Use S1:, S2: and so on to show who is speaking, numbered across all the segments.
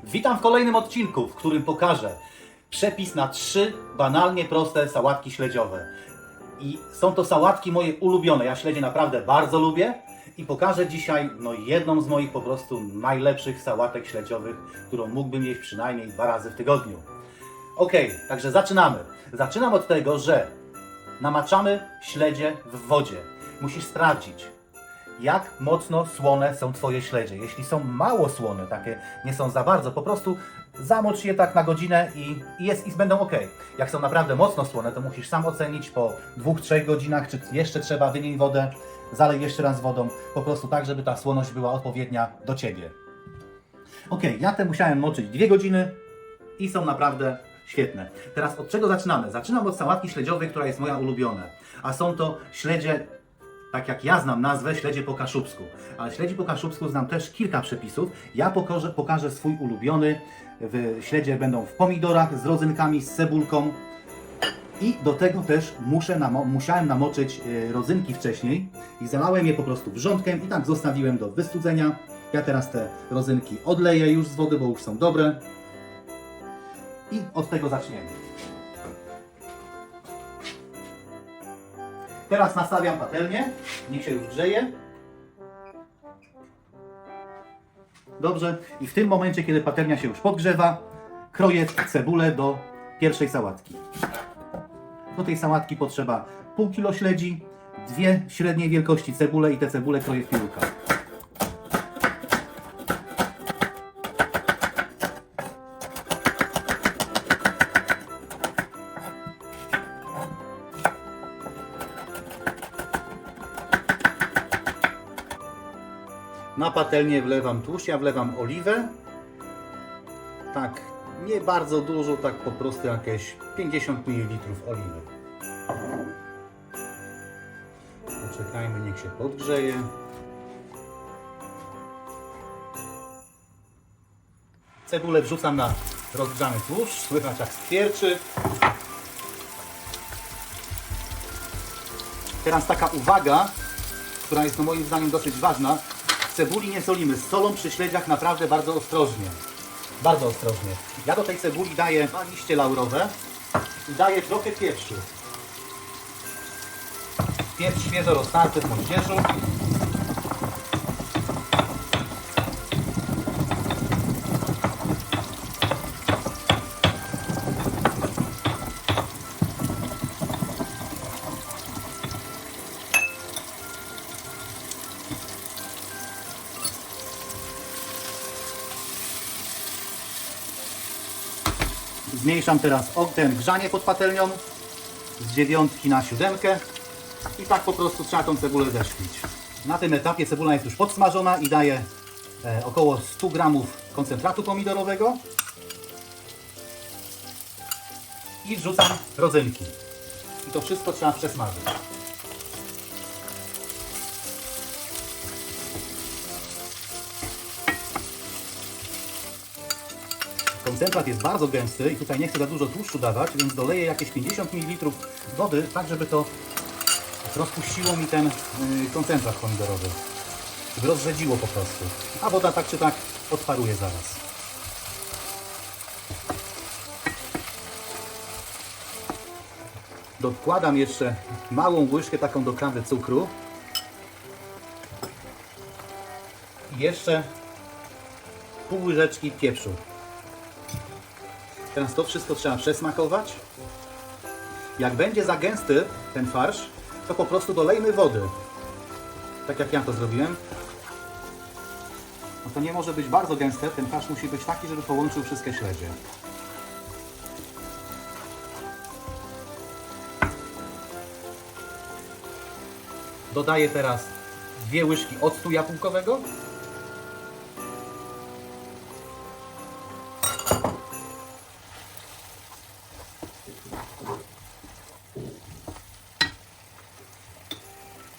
S1: Witam w kolejnym odcinku, w którym pokażę przepis na 3 banalnie proste sałatki śledziowe. I są to sałatki moje ulubione. Ja śledzie naprawdę bardzo lubię i pokażę dzisiaj jedną z moich po prostu najlepszych sałatek śledziowych, którą mógłbym jeść przynajmniej 2 razy w tygodniu. Ok, także zaczynamy. Zaczynam od tego, że namaczamy śledzie w wodzie. Musisz sprawdzić, jak mocno słone są Twoje śledzie. Jeśli są mało słone, takie nie są za bardzo, po prostu zamocz je tak na godzinę i będą ok. Jak są naprawdę mocno słone, to musisz sam ocenić po 2-3 godzinach, czy jeszcze trzeba, wymień wodę, zalej jeszcze raz wodą, po prostu tak, żeby ta słoność była odpowiednia do Ciebie. Ok, ja te musiałem moczyć 2 godziny i są naprawdę świetne. Teraz od czego zaczynamy? Zaczynam od sałatki śledziowej, która jest moja ulubiona. A są to śledzie, tak jak ja znam nazwę, śledzie po kaszubsku. Ale śledzi po kaszubsku znam też kilka przepisów. Ja pokażę swój ulubiony. Śledzie będą w pomidorach z rodzynkami, z cebulką. I do tego też musiałem namoczyć rodzynki wcześniej. I zalałem je po prostu wrzątkiem i tak zostawiłem do wystudzenia. Ja teraz te rodzynki odleję już z wody, bo już są dobre. I od tego zaczniemy. Teraz nastawiam patelnię, niech się już grzeje. Dobrze, i w tym momencie, kiedy patelnia się już podgrzewa, kroję cebulę do pierwszej sałatki. Do tej sałatki potrzeba pół kilo śledzi, 2 średniej wielkości cebule i te cebule kroję w piórkach. Na patelnię wlewam tłuszcz, ja wlewam oliwę. Tak, nie bardzo dużo, tak po prostu jakieś 50 ml oliwy. Poczekajmy, niech się podgrzeje. Cebulę wrzucam na rozgrzany tłuszcz, słychać jak skwierczy. Teraz taka uwaga, która jest moim zdaniem dosyć ważna. Cebuli nie solimy. Z solą przy śledziach naprawdę bardzo ostrożnie. Bardzo ostrożnie. Ja do tej cebuli daję 2 liście laurowe i daję trochę pieprzu. Pieprz świeżo roztarty w moździerzu. Zmniejszam teraz grzanie pod patelnią z 9 na 7 i tak po prostu trzeba tą cebulę zeszklić. Na tym etapie cebula jest już podsmażona i daję około 100 g koncentratu pomidorowego i wrzucam rodzynki. I to wszystko trzeba przesmażyć. Koncentrat jest bardzo gęsty i tutaj nie chcę za dużo tłuszczu dawać, więc doleję jakieś 50 ml wody, tak żeby to rozpuściło mi ten koncentrat pomidorowy. Żeby rozrzedziło po prostu. A woda tak czy tak odparuje zaraz. Dokładam jeszcze małą łyżkę taką do kawy cukru. I jeszcze pół łyżeczki pieprzu. Teraz to wszystko trzeba przesmakować. Jak będzie za gęsty ten farsz, to po prostu dolejmy wody. Tak jak ja to zrobiłem. No to nie może być bardzo gęste, ten farsz musi być taki, żeby połączył wszystkie śledzie. Dodaję teraz 2 łyżki octu jabłkowego.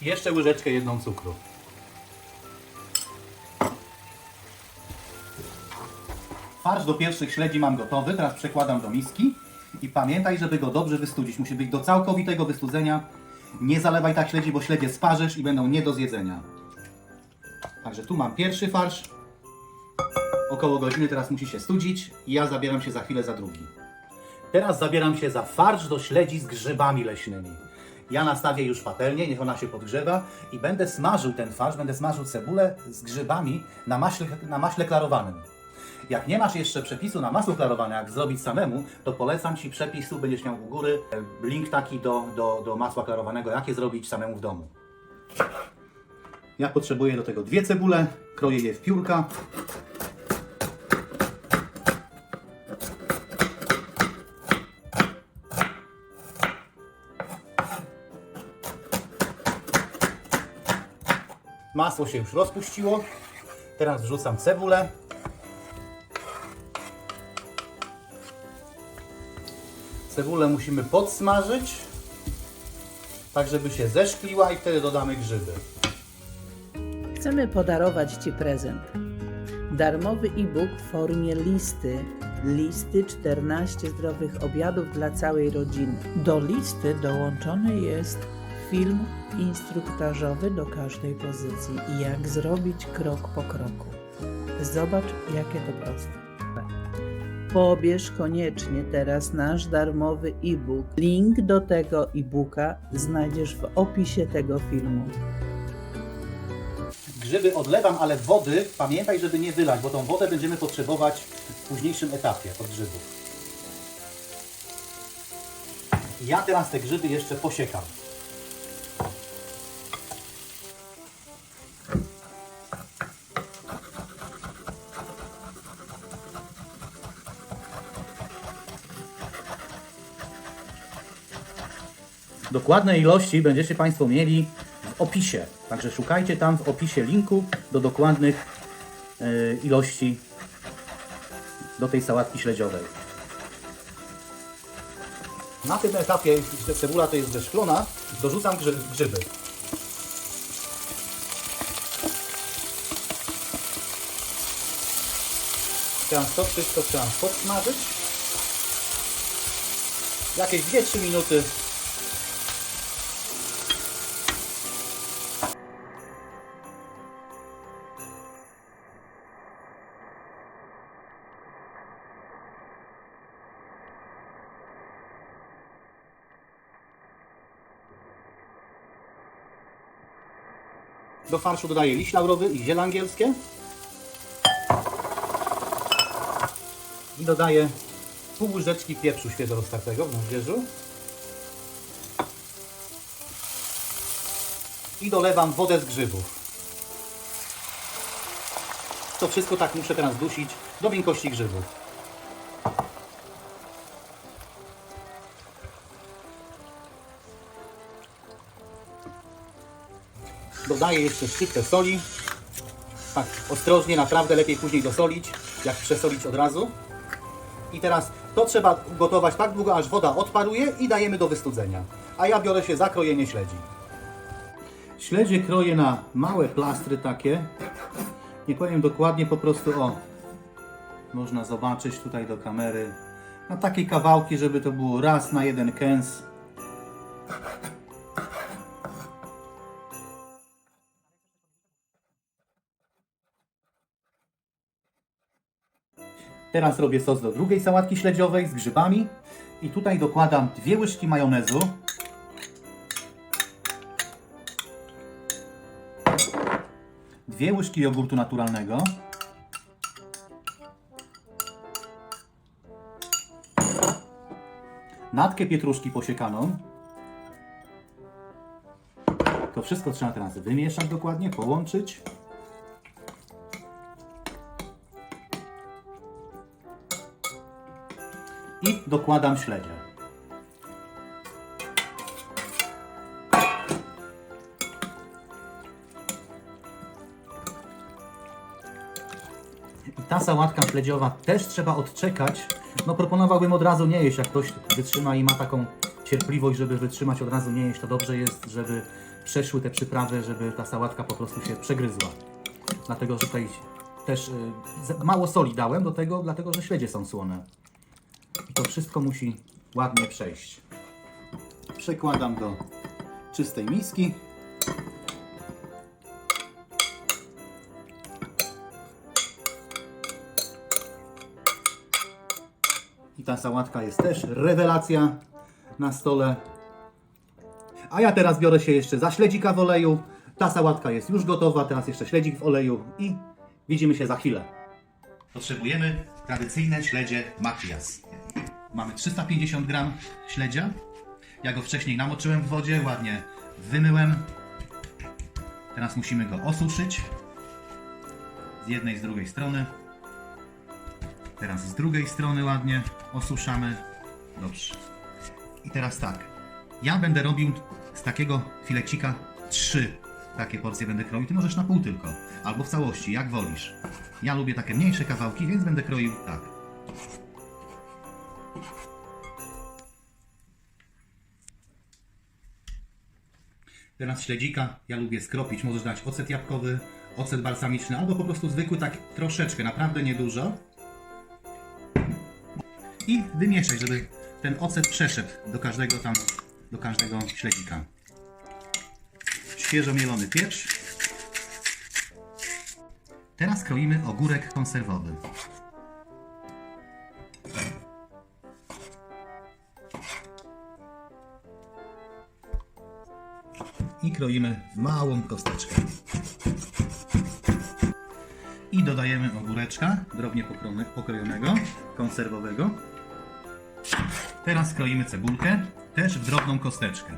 S1: I jeszcze łyżeczkę 1 cukru. Farsz do pierwszych śledzi mam gotowy, teraz przekładam do miski i pamiętaj, żeby go dobrze wystudzić. Musi być do całkowitego wystudzenia. Nie zalewaj tak śledzi, bo śledzie sparzysz i będą nie do zjedzenia. Także tu mam pierwszy farsz. około godziny teraz musi się studzić i ja zabieram się za chwilę za drugi. Teraz zabieram się za farsz do śledzi z grzybami leśnymi. Ja nastawię już patelnię, niech ona się podgrzewa i będę smażył ten farsz, będę smażył cebulę z grzybami na maśle klarowanym. Jak nie masz jeszcze przepisu na masło klarowane, jak zrobić samemu, to polecam Ci przepis, tu będziesz miał u góry link taki do masła klarowanego, jak je zrobić samemu w domu. Ja potrzebuję do tego 2 cebule, kroję je w piórka. Masło się już rozpuściło. Teraz wrzucam cebulę. Cebulę musimy podsmażyć, tak żeby się zeszkliła i wtedy dodamy grzyby.
S2: Chcemy podarować Ci prezent. Darmowy e-book w formie listy. Listy 14 zdrowych obiadów dla całej rodziny. Do listy dołączony jest film instruktażowy do każdej pozycji i jak zrobić krok po kroku. Zobacz, jakie to proste. Pobierz koniecznie teraz nasz darmowy e-book. Link do tego e-booka znajdziesz w opisie tego filmu.
S1: Grzyby odlewam, ale wody pamiętaj, żeby nie wylać, bo tą wodę będziemy potrzebować w późniejszym etapie od grzybów. Ja teraz te grzyby jeszcze posiekam. Dokładne ilości będziecie Państwo mieli w opisie. Także szukajcie tam w opisie linku do dokładnych ilości do tej sałatki śledziowej. Na tym etapie, jeśli cebula to jest zeszklona, dorzucam grzyby. Teraz to wszystko trzeba podsmażyć. Jakieś 2-3 minuty. Do farszu dodaję liść laurowy i ziele angielskie. I dodaję pół łyżeczki pieprzu świeżo roztartego w moździerzu. I dolewam wodę z grzybów. To wszystko tak muszę teraz dusić do miękkości grzybów. Dodaję jeszcze szczyptę soli. Tak, ostrożnie, naprawdę lepiej później dosolić, jak przesolić od razu. I teraz to trzeba gotować tak długo, aż woda odparuje i dajemy do wystudzenia. A ja biorę się za krojenie śledzi. Śledzie kroję na małe plastry takie. Nie powiem dokładnie, po prostu można zobaczyć tutaj do kamery. Na takie kawałki, żeby to było raz na jeden kęs. Teraz robię sos do drugiej sałatki śledziowej z grzybami i tutaj dokładam 2 łyżki majonezu, 2 łyżki jogurtu naturalnego, natkę pietruszki posiekaną. To wszystko trzeba teraz wymieszać dokładnie, połączyć. I dokładam śledzie. I ta sałatka śledziowa też trzeba odczekać. No proponowałbym od razu nie jeść, jak ktoś wytrzyma i ma taką cierpliwość, żeby wytrzymać od razu nie jeść, to dobrze jest, żeby przeszły te przyprawy, żeby ta sałatka po prostu się przegryzła. Dlatego, że tutaj też mało soli dałem do tego, dlatego, że śledzie są słone. I to wszystko musi ładnie przejść. Przekładam do czystej miski. I ta sałatka jest też rewelacja na stole. A ja teraz biorę się jeszcze za śledzika w oleju. Ta sałatka jest już gotowa, teraz jeszcze śledzik w oleju i widzimy się za chwilę. Potrzebujemy tradycyjne śledzie Matias. Mamy 350 gram śledzia. Ja go wcześniej namoczyłem w wodzie, ładnie wymyłem. Teraz musimy go osuszyć. Z jednej i z drugiej strony. Teraz z drugiej strony ładnie osuszamy. Dobrze. I teraz tak. Ja będę robił z takiego filecika 3 takie porcje będę kroił. Ty możesz na pół tylko. Albo w całości, jak wolisz. Ja lubię takie mniejsze kawałki, więc będę kroił tak. Teraz śledzika ja lubię skropić. Możesz dać ocet jabłkowy, ocet balsamiczny, albo po prostu zwykły, tak troszeczkę, naprawdę niedużo. I wymieszać, żeby ten ocet przeszedł do każdego śledzika. Świeżo mielony pieprz. Teraz kroimy ogórek konserwowy. I kroimy w małą kosteczkę. I dodajemy ogóreczka drobnie pokrojonego, konserwowego. Teraz kroimy cebulkę, też w drobną kosteczkę.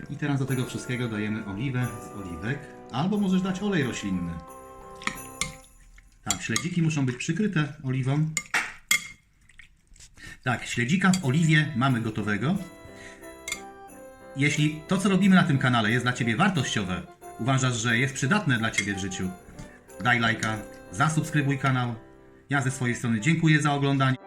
S1: I teraz do tego wszystkiego dajemy oliwę z oliwek, albo możesz dać olej roślinny. Tak, śledziki muszą być przykryte oliwą. Tak, śledzika w oliwie mamy gotowego. Jeśli to, co robimy na tym kanale, jest dla Ciebie wartościowe, uważasz, że jest przydatne dla Ciebie w życiu, daj lajka, zasubskrybuj kanał. Ja ze swojej strony dziękuję za oglądanie.